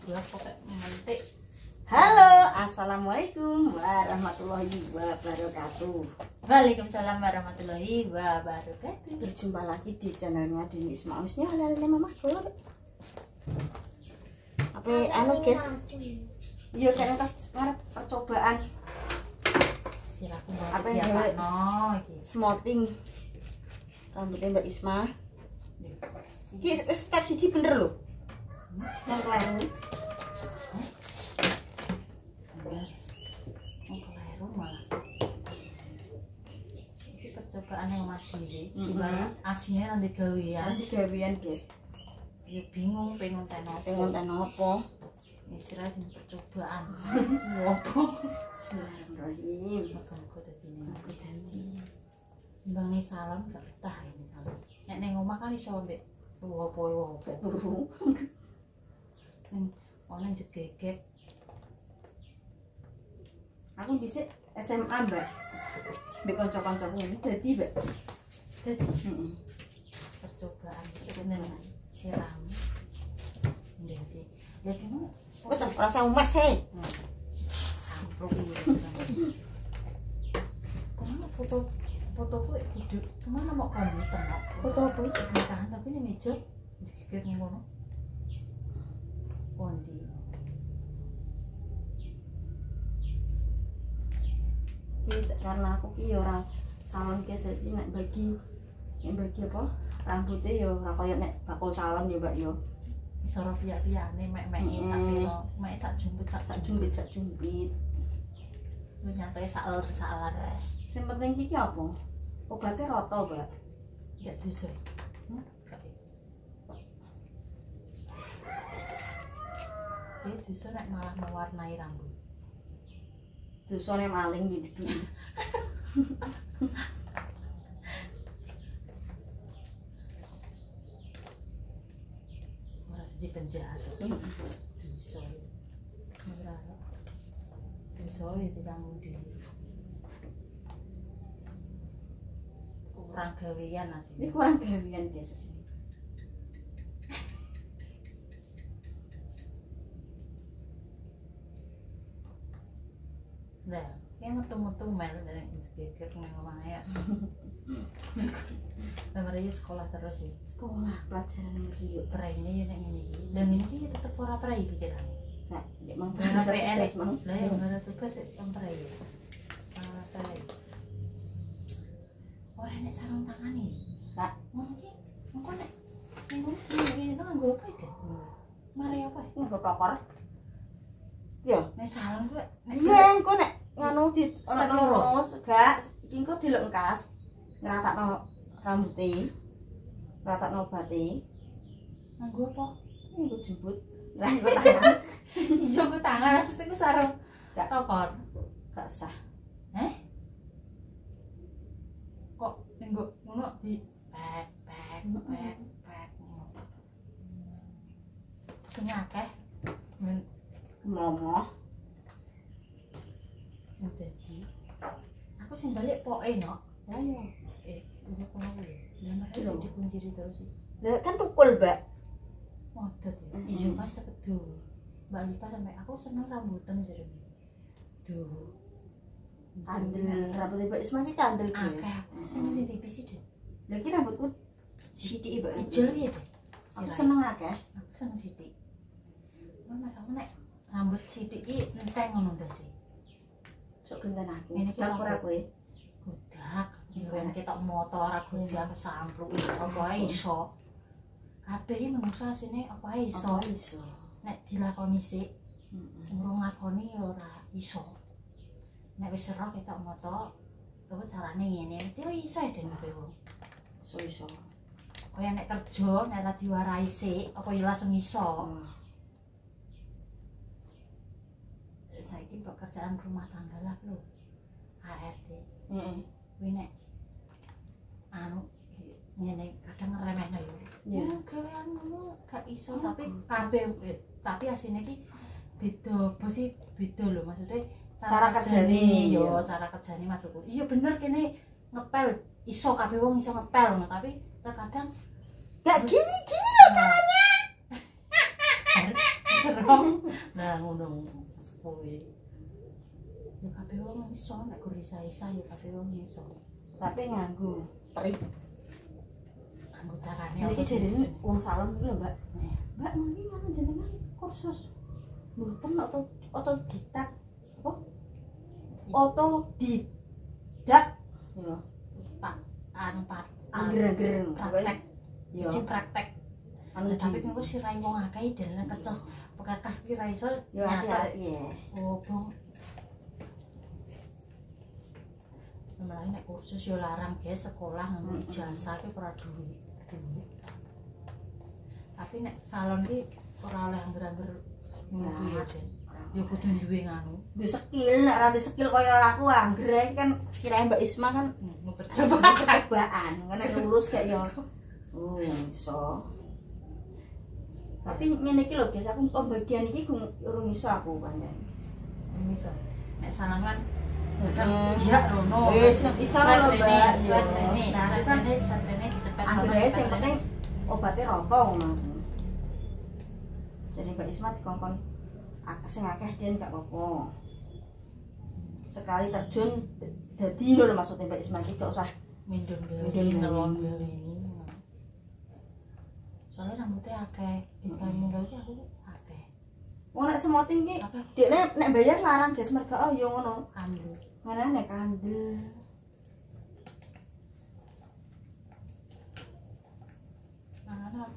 gua kok mentik. Halo, assalamualaikum warahmatullahi wabarakatuh. Waalaikumsalam warahmatullahi wabarakatuh. Berjumpa lagi di channelnya Dini Ismausnya hari Mama Gor. Apa anu guys? Iya kan atas karep percobaan. Siraku Apa ya yang Pak no iki. Smoting. Rambutnya Mbak Isma. Iki wis step siji bener lho. Yang keliru. Percobaan yang masih gimana aslinya nanti gawean guys ya bingung pengen ten apa istirahat ini percobaan apa bismillahirrahmanirrahim aku tadi mbangnya salam gak betah ini salam nek neng omah kan iso mbek wopo turu neng ono jegegek aku bisa SMA mbak mbak kanca-kancaku ini dadi mbak dadi percobaan sebenarnya siram nggih sih ya gimana wis tak rasa umas he sampruk iki kemana fotoku hidup kemana mau komputer foto apa tahan tapi ini meja dikira ngono kondi karena aku ki ora salon guys iki nek bagi apa rambutnya ya ora kaya nek bakul salon ya mbak yo isoro piyak-piyane mek-meki sak kilo mek sak jumpit lu nyantai sak ler sing penting iki apa obatnya roto mbak ya dosa jadi dosa nek malah mewarnai rambut dosane maling gitu. Ora jadi penjahat. Dosa. Ora. Dosa itu tanggung diri. Kurang gawean asine. Ini kurang gawean guys sini. Nah, yang metu-metu mel dari geger nang omah ya. Lamare sekolah terus ya. Sekolah pelajaran nomor 2. Praine yo nek ngene iki. Lah ngene iki tetep ora prai pikirane. Nah, nek mang PR mang. Lah ya ora tugas yang prai. Prai. Ora nek sarung tangan iki. Kak, Mungkin engko nek ngene nganggo apa iki? Mari apa? nggo tokor. Yo, Nek sarung kuwi iya engko nek nganu di Set ono gak iki engko dilengkas ngeratakno rambuté. Ngeratakno obate. nganggo apa? Nggo jemput. Lah nggo tangan. Ijo ku tangan mesti ku sarung Gak. tokor. Gak sah. Kok nggo ngono di pek. Sing akeh men Momo. dadi aku sing balik poke no. Oh iya. Udah kono ya. Lah mereka dikunci terus sih. Lah kan tukul, Mbak. Modot ya. Iya kan cepet do. Mbak Lita sampai aku seneng rambutan jerone. Do. Kandel rambut Mbak Isma iki kandel, guys. Akeh. Sing tipis sih deh. Lah iki rambutku sithik, Mbak. Ijo ya deh. Aku seneng akeh. Aku seneng sithik. Mas aku nek rambut sithik iki enteng ngono ndak sih. Sok genten aku. Ngene iki Campur aku ya. Godak. Yen ketok motor aku godak kesampluk apa ae iso. Kabeh iki menungso asine apa ae iso. Iso. Nek dilakoni sik, urung ngakoni ya ora iso. Nek wis ero ketok motor, apa carane ngene mesti iso den kabeh wong. Iso. Kaya nek kerja nek ora diwarai sik, apa ya langsung iso. Saiki pekerjaan rumah tangga lah lho. ART. Heeh. Kuwi nek anu ngene kadang ngremehno yo. Iya. Gawean ngono gak iso tapi kabeh tapi asine iki beda apa sih beda lho maksudnya Cara kerjane, yo iya. cara kerjane maksudku. Iya bener kene ngepel iso kabeh wong iso ngepel ngono tapi terkadang Gak gini loh caranya. seru sorong. Nah ngono kuwi. Ya kabeh wong iso nek gur isa-isa ya kabeh wong iso. Tapi nganggo trik. Nganggo carane Iki jenenge wong salon iki lho, Mbak. Nih. Mbak, mungkin ana jenengan kursus mboten otodidak apa? Otodidak. Ya, Pak anu Pak angger-angger praktek. ya. Uji praktek. Anu Tapi kok sirai wong akeh dalane kecos pekakas ki ra iso ya hati-hati ya. Oh, Bang. Malah nek kursus yo larang guys sekolah nganggo ijazah ki ora duwe. Tapi nek salon ki ora oleh angger-angger ngono ya, Den. Yo kudu duwe nganu. Duwe skill, nek ora skill kaya aku angger kan sirahe Mbak Isma kan percobaan. Kan nek lulus kayak yo oh iso. Tapi ngene iki lho guys, aku pembagian iki urung iso aku pancen. Iso. Nek salon kan iya rono. Wis iso lho Mbak. Nah, kan rene dicepet angger sing penting obatnya rata ngono. Jadi Mbak Isma dikongkon sing akeh den gak apa-apa. Sekali terjun dadi lho maksudnya Mbak Isma iki gak usah mindun Mindun. ini. Soalnya rambutnya akeh, kita mindun iki aku akeh. wong nek semoting iki Apa dekne nek bayar larang guys merga oh yo ngono. kandel. Ngene nek kandel. Nah,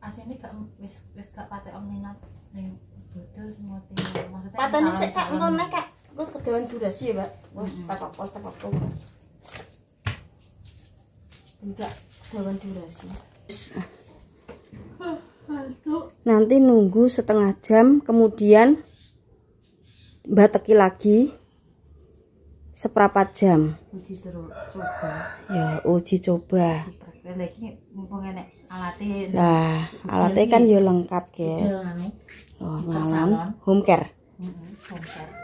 asine gak wis gak patek minat ning bodo semoting. Maksudnya Patene sik kak salon-salon. engko nek kak engko kedewan durasi ya, Mbak. Wis tak pos. Enggak kedewan durasi. Nanti nunggu setengah jam, kemudian bateki lagi seperempat jam. Uji terus coba. Ya, uji coba. Praktek lagi mumpung enek alate. Nah, alatnya kan ya lengkap, guys. Anu. Oh, Buka nyaman. salon. Home care. Home care.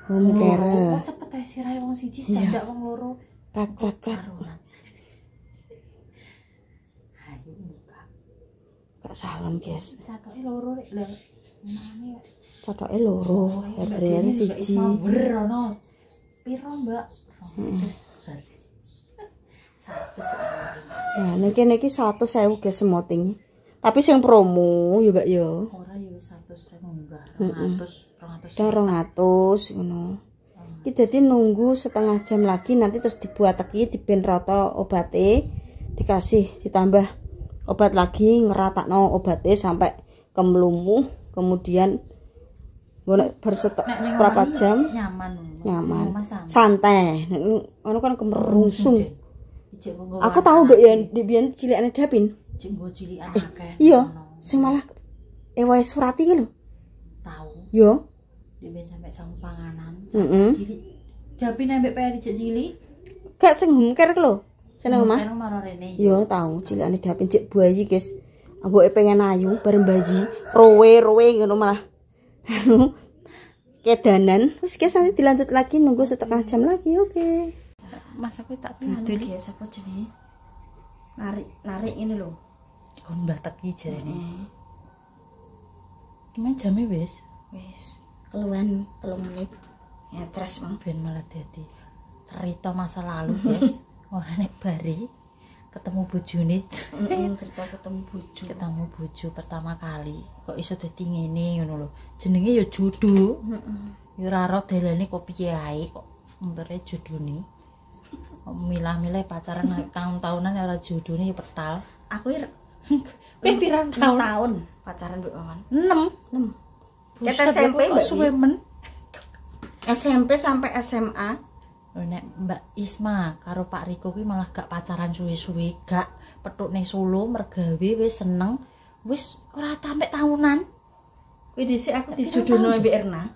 Home care. Oh, cepet ae sirahe wong siji jandak wong loro. Prat. Karunan. Ayo buka. Kak salon, guys. Catoke loro rek lho. Mane Cotoke loro, hair siji. Berono. Piro, Mbak? 200. 100. Nah, niki 100.000 guys semoting. Tapi sing promo ya, Mbak ya. Ora ya 100 enggak. 200. Dah 200 ngono. Iki dadi nunggu setengah jam lagi nanti terus dibuat lagi diben rata obate, dikasih ditambah obat lagi ngeratakno obate sampai kemlumu, kemudian seberapa jam nyaman. Santai. Anu kan kemerungsung. Aku tahu Mbak ya di biyen cilikane Dapin. Cek nggo cilikan akeh. Iya, sing malah ewae surati ki lho. Tahu. Yo. Dhewe sampe sang panganan. Heeh. Cilik. Dapin ambek PR cek cilik. Gak sing home care ki lho. Seneng omah. Kan maro rene. Yo tahu cilikane Dapin cek bayi guys. Amboke pengen ayu bareng bayi. Rowe ngono malah. Anu kedanan. Wis guys nanti dilanjut lagi nunggu setengah jam lagi. Oke. Mas aku tak Duduk ya sapa jenenge? Narik ini lho. kon bateki jarene. Gimana jame wis? Wis keluwen 3 menit. Ya terus Bang Ben malah dadi cerita masa lalu, guys. Ora nek bari ketemu bojone. Cerita Ketemu bojo pertama kali. Kok iso dadi ngene ngono lho. Jenenge ya jodoh. Ya ora ro dalane kok piye ae kok entere jodone. Milah-milah pacaran tahun-tahunan ora jodone ya petal. Aku Pirang tahun pacaran mbek Wawan. 6. Kita SMP kok suwe men. SMP sampai SMA. Nek Mbak Isma karo Pak Riko kuwi malah gak pacaran suwe-suwe, gak petukne Solo mergawe wis seneng, wis ora sampe tahunan. Kuwi dhisik aku dijodohno mbek Erna.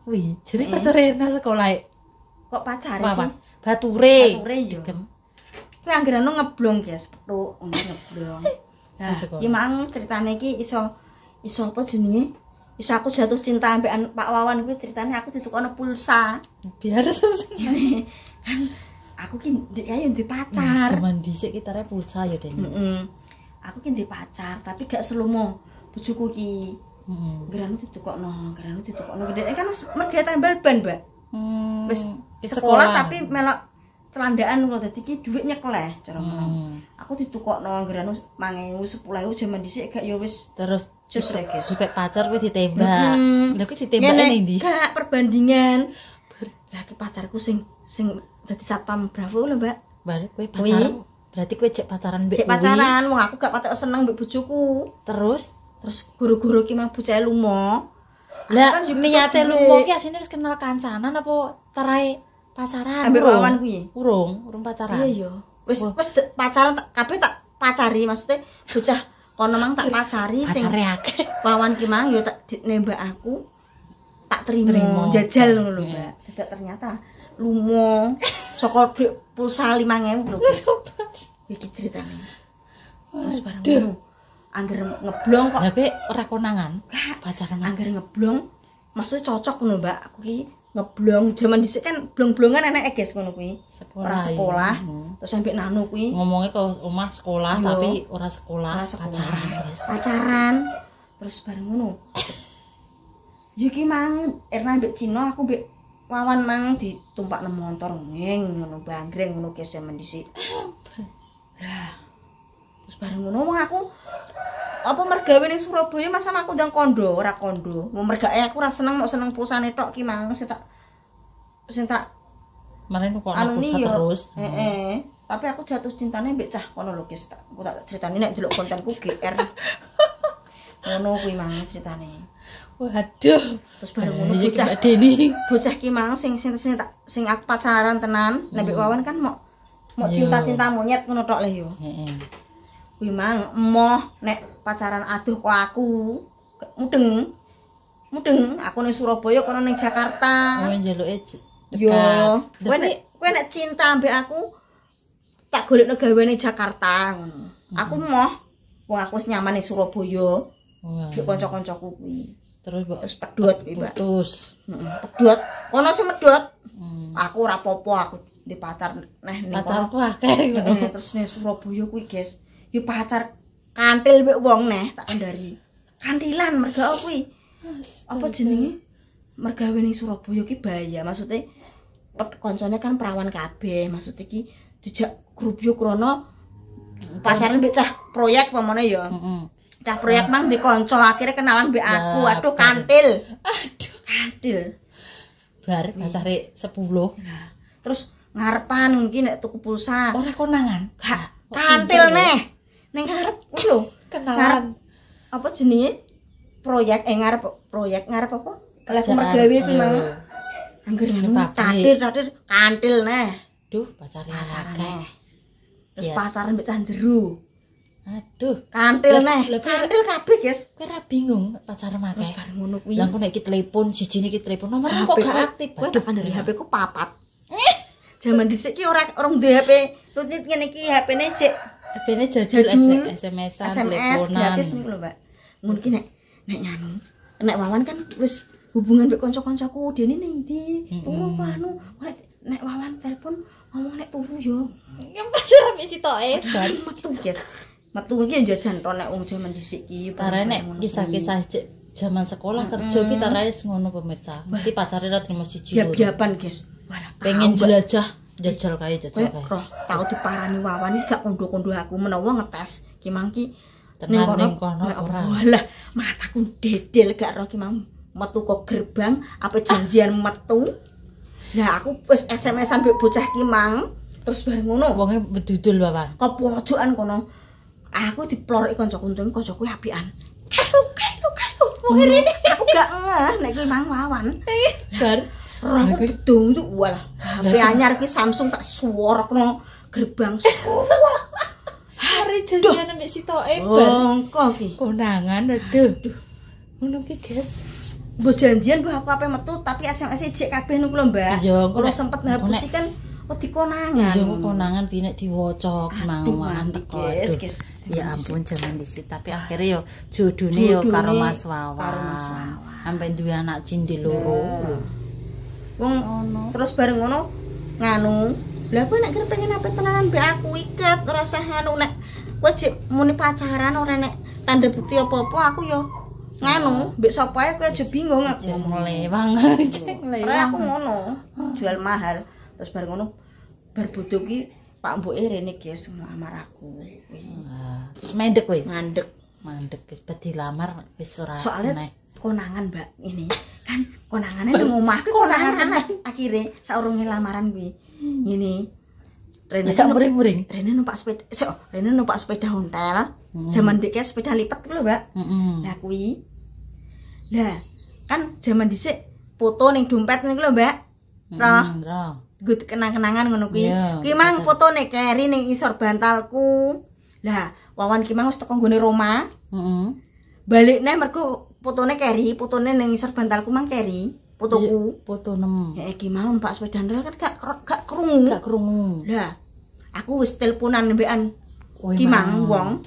Wih, jadi pacare nang sekolah. Kok pacare sih? Bature Yo. Kuwi anggerane ngeblong, guys, petuk ngeblong. Nah, iki mang ceritane iki iso apa jenenge? Iso aku jatuh cinta ambekan Pak Wawan kuwi ceritane aku ditukono pulsa. Biar terus kan aku ki ndek ae ndek pacar. Zaman dhisik ki pulsa ya Den. Aku ki ndek pacar, tapi gak selomo bojoku ki. Geranu ditukokno gedene kan merga tambal ban, Mbak. Wis sekolah tapi melok celandaan lho dadi iki dhuwit nyekleh cara ngono. Aku ditukokno geranu 5.000 10.000 jaman dhisik gak ya wis terus jus rek guys. Dipek pacar kuwi ditembak. Lha kuwi ditembak ning ndi? Gak perbandingan. Lah ki pacarku sing dadi satpam Bravo lho, Mbak. Baru kowe pacaran. Berarti kowe cek pacaran mbek kuwi. Cek pacaran, wong aku gak patek seneng mbek bojoku. Terus guru-guru ki mah bocah lumo. Lah niate lumo ki asine wis kenal kancanan apa terae pacaran? Ambek Wawan kuwi. Urung pacaran. Iya ya. Wis pacaran kabeh tak pacari, maksudnya bocah kono mang tak pacari sing pacare akeh. Wawan ki mang ya tak nembak aku. Tak terima jajal ngono lho, Mbak. Tidak ternyata lumo saka pulsa 5.000 lho. Iki ceritane. Terus bareng ngono. Angger ngeblong kok. Lah kowe ora konangan pacaran. Angger ngeblong maksudnya cocok ngono, Mbak. Aku ki ngeblong jaman dhisik kan blong-blongan enek guys ngono kuwi. Ora sekolah. Terus sampe nanu kuwi. Ngomongnya ke omah sekolah tapi ora sekolah, pacaran, guys. Pacaran. Terus bareng ngono. Yuki mang Erna mbek Cino aku mbek Wawan mang ditumpakne motor ngeng ngono banggreng ngono guys jaman dhisik. Lah. Terus bareng ngono wong aku apa mergawe ning Surabaya masa aku ndang kondo, ora kondo. Mau mergae aku ora seneng mau seneng pulsane tok ki mang sing tak maren kok pulsa terus. Heeh. Tapi aku jatuh cintane mbek cah kono lho guys. Aku tak critani nek delok kontenku GR. Ngono kuwi mang critane. Waduh, terus bareng ngono bocah ki mang sing aku pacaran tenan, nek mbek Wawan kan mau cinta-cinta monyet ngono tok lho yo. Heeh. Kuwi mang emoh nek pacaran aduh kok aku mudeng aku ning Surabaya kono ning Jakarta. Oh njaluke yo kowe nek cinta ambek aku tak golekno gawe ning Jakarta ngono. Aku emoh wong aku wis nyaman ning Surabaya. Mbek kanca-kancaku kuwi. Terus pedhot kuwi, Mbak. Putus. Pedhot. Kono sing medhot. Aku ora apa-apa aku di pacar ning pacarku akeh. Terus ning Surabaya kuwi, guys. Yo pacar kantil mbek wong neh tak kendari. Kantilan merga kuwi. Apa jenenge? Mergawe ning Surabaya ki bahaya. Maksudnya koncone kan perawan kabeh. Maksudnya ki dijak grup yo krana pacaran mbek cah proyek pamane ya. Cah proyek mang di kanca akhirnya kenalan mbek aku. Aduh kantil. Kantil. Bar pacare 10. Terus ngarepan mungkin nek tuku pulsa. Ora konangan. Gak kantil neh. Ning ngarep kuwi lho, kenalan. Apa jenenge? Proyek ngarep apa? Kelas mergawe kuwi mang. Angger kantil neh. Duh, pacare akeh. Terus pacaran mbek cah jero. Aduh, kantil neh. Kantil kabeh, guys. Kowe ora bingung pacaran akeh. Terus bareng ngono kuwi. Lah kok nek iki telepon, sijine iki telepon nomor kok gak aktif. Kowe tak kandhani HP ku 4. Jaman dhisik ki ora duwe HP. Rutin ngene iki HP-ne cek HP-ne jadul SMS-an, teleponan. Gratis niku lho, Mbak. Ngono ki nek Wawan kan wis hubungan mbek kanca-kancaku dene ning ndi? Turu anu. Nek Wawan telepon ngomong nek turu yo. Padahal ambek sitoke ban metu, guys. Metu iki jajan to nek wong jaman dhisik iki. Tare nek kisah-kisah zaman sekolah kerja kita rais ngono pemirsa. Mesti pacare ra trimo siji loro. Biap-biapan, guys. Pengen jelajah jajal kae. Roh, tau diparani Wawan iki gak kondo-kondo aku menawa ngetes ki mangki ning kono ora. Walah, mataku dedel gak roh ki mang metu kok gerbang apa janjian metu. Lah aku wis SMS-an mbek bocah ki mang terus bareng ngono wonge bedudul Wawan. Kok pojokan kono. Aku diploroki kancaku untung kancaku apian. Kalu. Wong rene aku gak ngeh nek kuwi mang Wawan. Bar roh gedung itu walah HP anyar ki Samsung tak suworokno gerbang. Hari janjian ambek sitoke bongko ki. Konangan aduh. Ngono ki, guys. Mbok janjian mbok aku ape metu tapi SMS jek kabeh niku lho, Mbak. Kalau sempet ngapusi kan wedi konangan. Iya, konangan pinek diwaca mawon teko. Guys. Ya ampun jaman dhisik tapi akhirnya yo jodone yo karo Mas Wawan. Sampai duwe anak cindil loro. Wong terus bareng ngono nganu. Lah kowe nek pengen apa tenanan mbek aku iket ora usah anu nek kowe jek muni pacaran ora nek tanda bukti apa-apa aku yo nganu mbek sapa ae kowe aja bingung aku ngomong lewang lewang aku ngono jual mahal terus bar ngono bar bodho ki Pak Mboke rene guys ngelamar aku terus mandek kowe mandek wis dilamar wis ora soalnya konangan Mbak ini kan konangane nang omahku konangan akhire saurunge lamaran kuwi ngene Rene gak muring-muring. Rene numpak sepeda ontel. Zaman dek sepeda lipat lho, Mbak. Lah kuwi. Lah, kan zaman dhisik foto ning dompet niku lho, Mbak. Roh. Nggo kenang-kenangan ngono kuwi. Kuwi mang fotone keri ning isor bantalku. Lah, Wawan ki mang wis teko nggone Roma. Balik neh mergo fotone keri, fotone ning isor bantalku mang keri. Fotoku, foto nem. Ya iki mau numpak sepeda ontel kan gak krungu. Gak krungu. Lah, aku wis teleponan mbekan ki mang wong.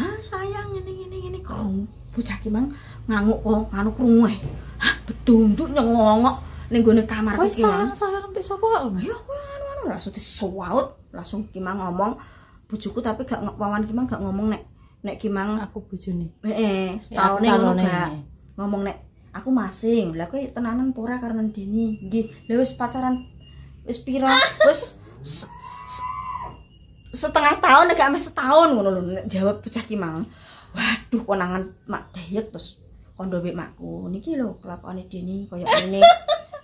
Hah, sayang ngene krungu. Bocah ki mang nganguk kok anu krungu ae. Hah, bedunduk nyengongok ning gone kamar ki mang. Sayang sampe sapa ngono? Ya anu langsung disuwaut, langsung ki mang ngomong bojoku tapi gak Wawan ki mang gak ngomong nek ki mang aku bojone. Heeh, calone ngono gak. Ngomong nek aku masing, lah kowe tenanan pora karena Deni. Nggih, lha wis pacaran wis pira? Wis setengah tahun gak mes setahun ngono lho jawab bocah ki mang. Waduh konangan mak dayek terus kondo mbek makku. Niki lho kelakone Deni koyo ngene.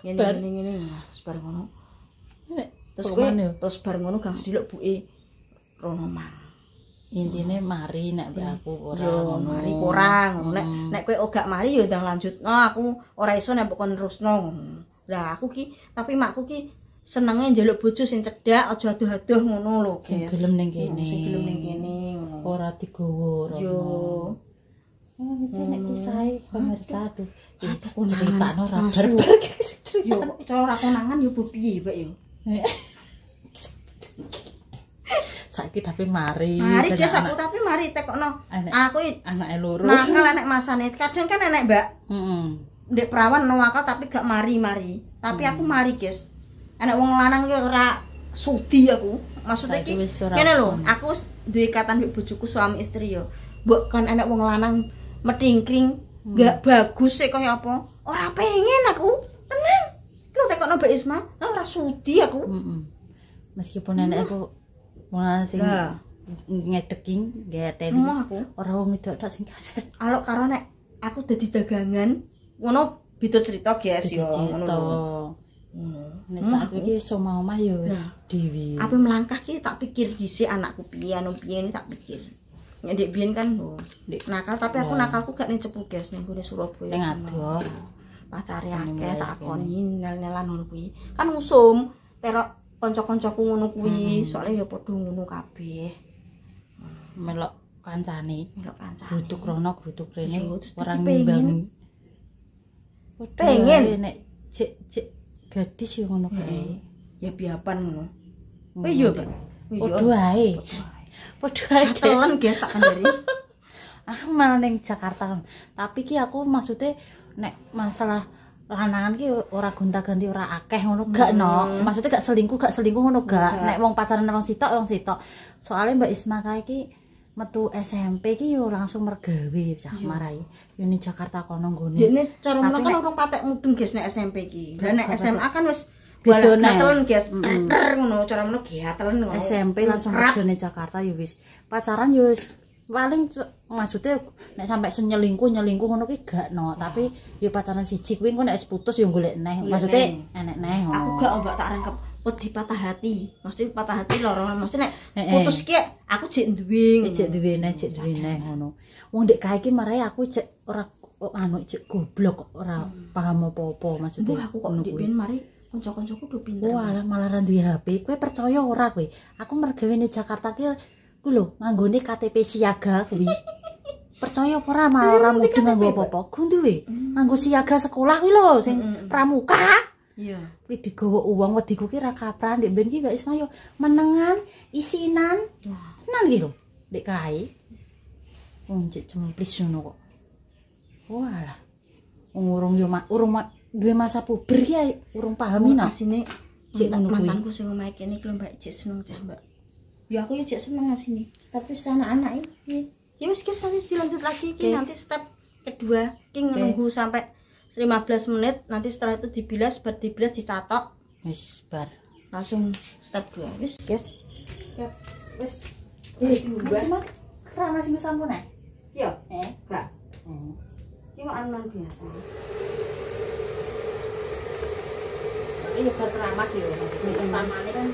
Ngene. Terus bar ngono. Terus bar ngono gang sediluk buke rono mang. Intine mari nek aku ora ngono mari ora ngono nek kowe gak mari ya ndang lanjutno aku ora iso nek kon terusno ngono lah aku ki tapi makku ki senenge njaluk bojo sing cedhak aja adoh-adoh ngono lho sing gelem ning kene ngono ora digowo yo mesti nek kisahe pemirsa tuh critakno ra barbar yo cara konangan yo piye Mbak yo saiki tapi mari guys aku tapi mari tekokno aku anake loro nakal nek masane kadang kan enek Mbak ndek perawan nakal tapi gak mari tapi aku mari guys enek wong lanang ki ora sudi aku maksudnya iki ngene lho aku duwe ikatan mbek bojoku suami istri yo mbok kan enek wong lanang medingkring gak bagus sih kaya apa ora pengen aku tenan lho tekokno Mbak Isma ora sudi aku meskipun enek aku mulane sing ngedeking ngeteni ora wong wedok tok sing kadang alok karo nek aku dadi dagangan ngono beda cerita guys yo ngono nek saat iki wis omah-omah yo wis dhewe apa melangkah ki tak pikir dhisik anakku piye tak pikir nek ndek biyen kan ndek nakal tapi aku nakalku gak ning cepu guys ning gone Surabaya sing adoh pacare akeh tak koni nel-nelan ngono kuwi kan usum terok kanca-kancaku ngono kuwi, soalnya ya padha ngono kabeh. Melok kancane. Grutuk rono, grutuk rene, ora ngimbangi. Pengen nek cek gadis yo ngono kae. Ya biapan ngono. Oh iya, Pak. Padha ae. Padha ae. Telan guys tak kandari. Aku malah ning Jakarta. Tapi ki aku maksudnya nek masalah lanangan ki ora gonta-ganti ora akeh ngono gak no. Maksudnya gak selingkuh ngono gak. Nek wong pacaran wong sitok. Soale Mbak Isma kae ki metu SMP ki yo langsung mergawe cah marai. Yo ning Jakarta kono nggone. Dene cara menawa kan urung patek mudeng guys nek SMP ki. Lah nek SMA kan wis balen guys. Ngono cara menawa giatelen ngono. SMP langsung kerja ning Jakarta yo wis. Pacaran yo paling maksudnya nek sampai nyelingkuh ngono ki gak no tapi yo pacaran siji kuwi engko nek wis putus yo golek neh maksudnya enek neh aku gak mbak tak rangkep wedi patah hati mesti patah hati loro mesti nek putus ki aku jek duwe neh ngono wong ndek kae ki marai aku jek ora anu jek goblok ora paham apa-apa maksudnya aku kok ndek ben mari kanca-kancaku do pinter malah ra duwe HP kowe percaya ora kowe aku mergawe ning Jakarta ki ku lho nganggone KTP siaga kuwi. Percaya apa ora malah ora mudeng nganggo apa-apa. Ku duwe nganggo siaga sekolah kuwi lho sing pramuka. Iya. Kuwi digawa uang wediku ki ra kapran ndek ben ki Mbak Isma yo menengan isinan. Tenan ki lho ndek kae. Wong cek cemplis ngono kok. Walah. Wong urung yo duwe masa puber ya urung paham ina. Asine cek mantanku sing omahe kene ki lho Mbak cek seneng cah Mbak. Ya aku ya cek seneng asine. Tapi anak-anak iki Ya wis guys, nanti dilanjut lagi iki Oke. nanti step kedua. Iki nunggu sampai 15 menit, nanti setelah itu dibilas, baru dibilas dicatok. Wis bar. Langsung step 2. Wis guys. Ya wis. Cuma keramas sing sampun nek. Ya, enggak. Iki kok anon biasa. Ini bar keramas yo, maksudnya pertamane kan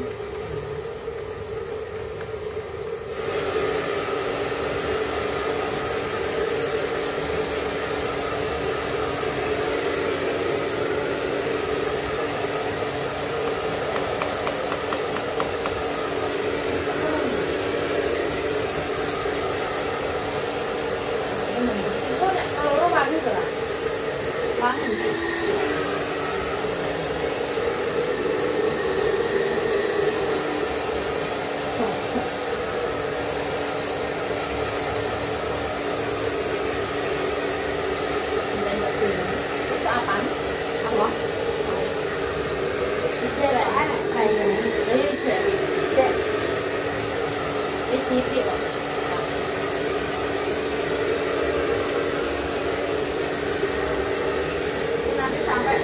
Nanti sampai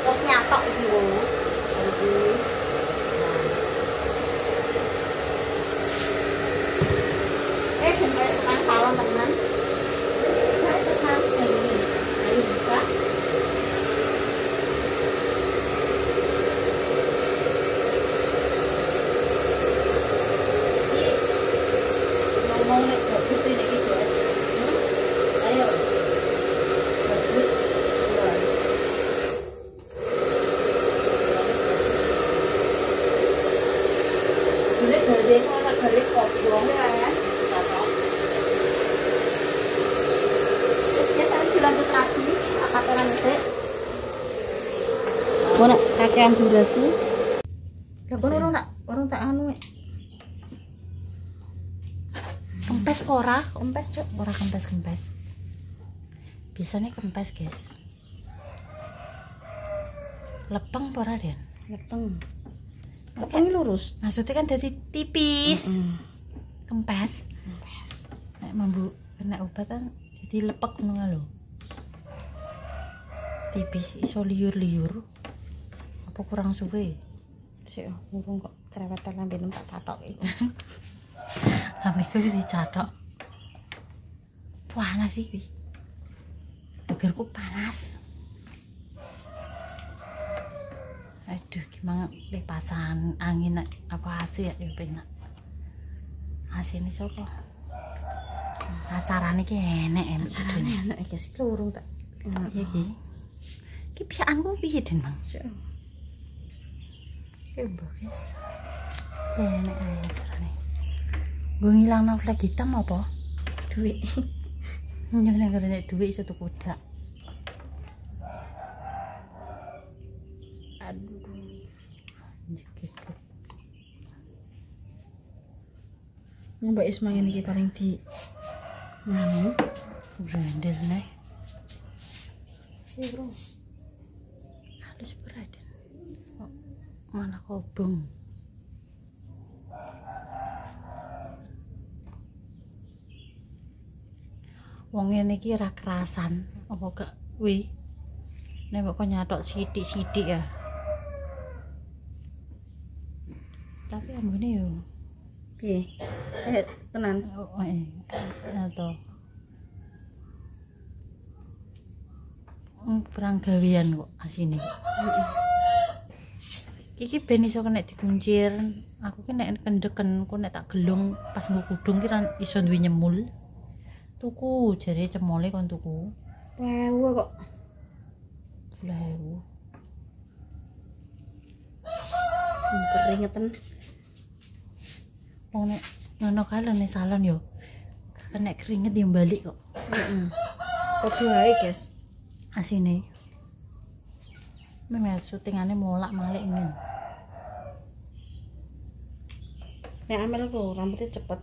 terus nyatok iki lho. Sampai tekan salon tenan. Sampai tekan ini. Ayo buka. ngomong nek gabut ini iki Jos. Ayo. Gabut. Ini gede kok ora gede koblong ya. Terus dilanjut lagi, apa tenan sik. Kok nek kakean durasi. Lah kok orang tak anu. Kempes apa ora? Kempes, Cuk. Ora kempes. Biasanya kempes, guys. Lepeng apa ora, Den? Lepeng. Lepeng lurus. Maksudnya kan jadi tipis. Kempes. Nek mambu kena obat kan jadi lepek ngono lho. Tipis iso liur-liur. Apa kurang suwe? Sik urung kok cerewetan lambe numpak catok iki. Lambeku dicatok. Panas iki. Gegerku panas. Aduh, gimana kipasan angin apa AC ya penak. AC ini sapa? Acarane ki enek Carane enak iki sik urung tak. Iya ki. Ki pianku piye Den, Mang? Ki mbok wis. Enek ae acarane. Gue ngilangno flag hitam apa? Duit. Nyene karene duit iso tuku dak. Aduh. Jekek. Mbak Ismail iki paling di nganu Brandel nih. iya bro Halus berada. Oh, mana kobong. Wong ngene iki ra kerasan apa gak kuwi. Nek kok nyatok sithik-sithik ya. Tapi ambune yo piye tenan atau perang gawean kok asine. Iki ben iso kena dikuncir. Aku ki nek kendeken ku nek tak gelung pas nggo kudung ki iso duwe nyemul. Tuku jare cemole kon tuku. lewu kok 10.000. keringetan Wong nek ngono kae lho nek salon yo. Kena keringet yo balik kok. padha ae guys Asine. Memang syutingane molak-malik ngene. nek amel kok rambutnya cepet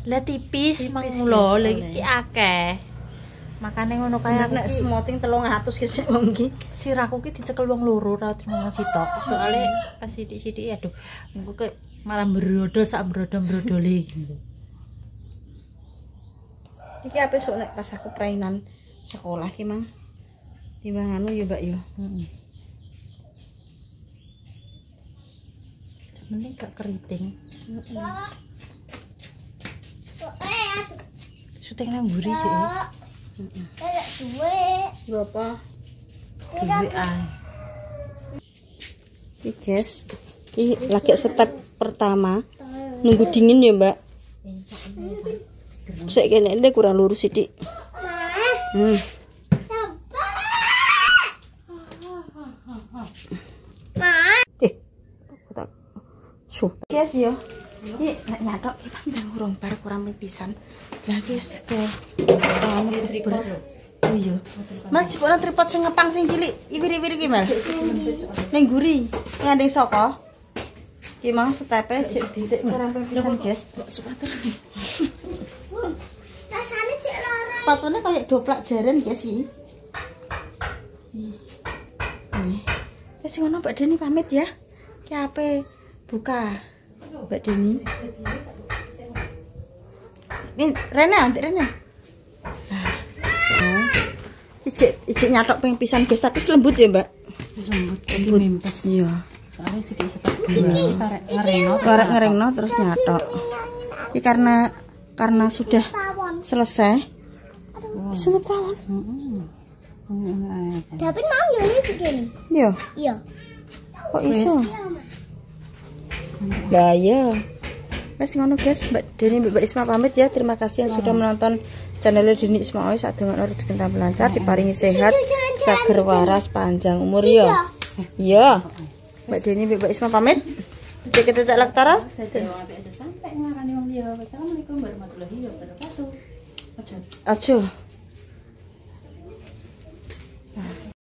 Lah tipis mang Tipis, lho, guys, lha iki akeh. Makane ngono kaya aku nek ki smoting 300 guys nek wong iki sirahku ki dicekel wong loro ra trimo sitok. Soale pas sithik-sithik aduh engko ke malah mbrodo sak mbrodo-mbrodole. Iki apa sok nek pas aku prainan sekolah ki mang. Timbang anu ya Mbak ya. Heeh. Cuman gak keriting. Syuting nang mburi sih. Ya apa? Duwe ae. Iki guys, iki lagi step pertama. Nunggu dingin ya Mbak. Saya kene ndek kurang lurus sithik. Guys ya. Iki nek nyatok iki pandang urung bar kurang pisan. Lah guys ke tripod. Oh iya. Mas jipone tripod sing ngepang sing cilik, iwir-iwir iki, Mas. Ning guri, ngandeng saka. Iki mang stepe sik kurang pisan, guys. Sepatu. Rasane cek lara. Sepatune kayak doplak jaren, guys iki. Wis ngono Mbak Deni pamit ya. Ki ape buka. Mbak Deni. Ini Rena, antik Rena. Ijik nyatok ping pisan guys, tapi lembut ya Mbak. Lembut, jadi mempes. Iya. Soalnya sedikit setek dua. Karek ngerengno terus nyatok. Ini karena sudah selesai. Senep tawon. Tapi mau ya ini begini. Iya. Iya. Kok iso? Lah ya. Wes ngono guys, Mbak Deni Mbak Isma pamit ya. Terima kasih yang sudah menonton channel Deni Isma Oy. Sadonga rezeki lancar, diparingi sehat, sager waras, panjang umur ya. Iya. Mbak Deni Mbak Isma pamit. Cek kita tak laktara. Sampai ngarani wong liya. Wassalamualaikum warahmatullahi wabarakatuh. Aja.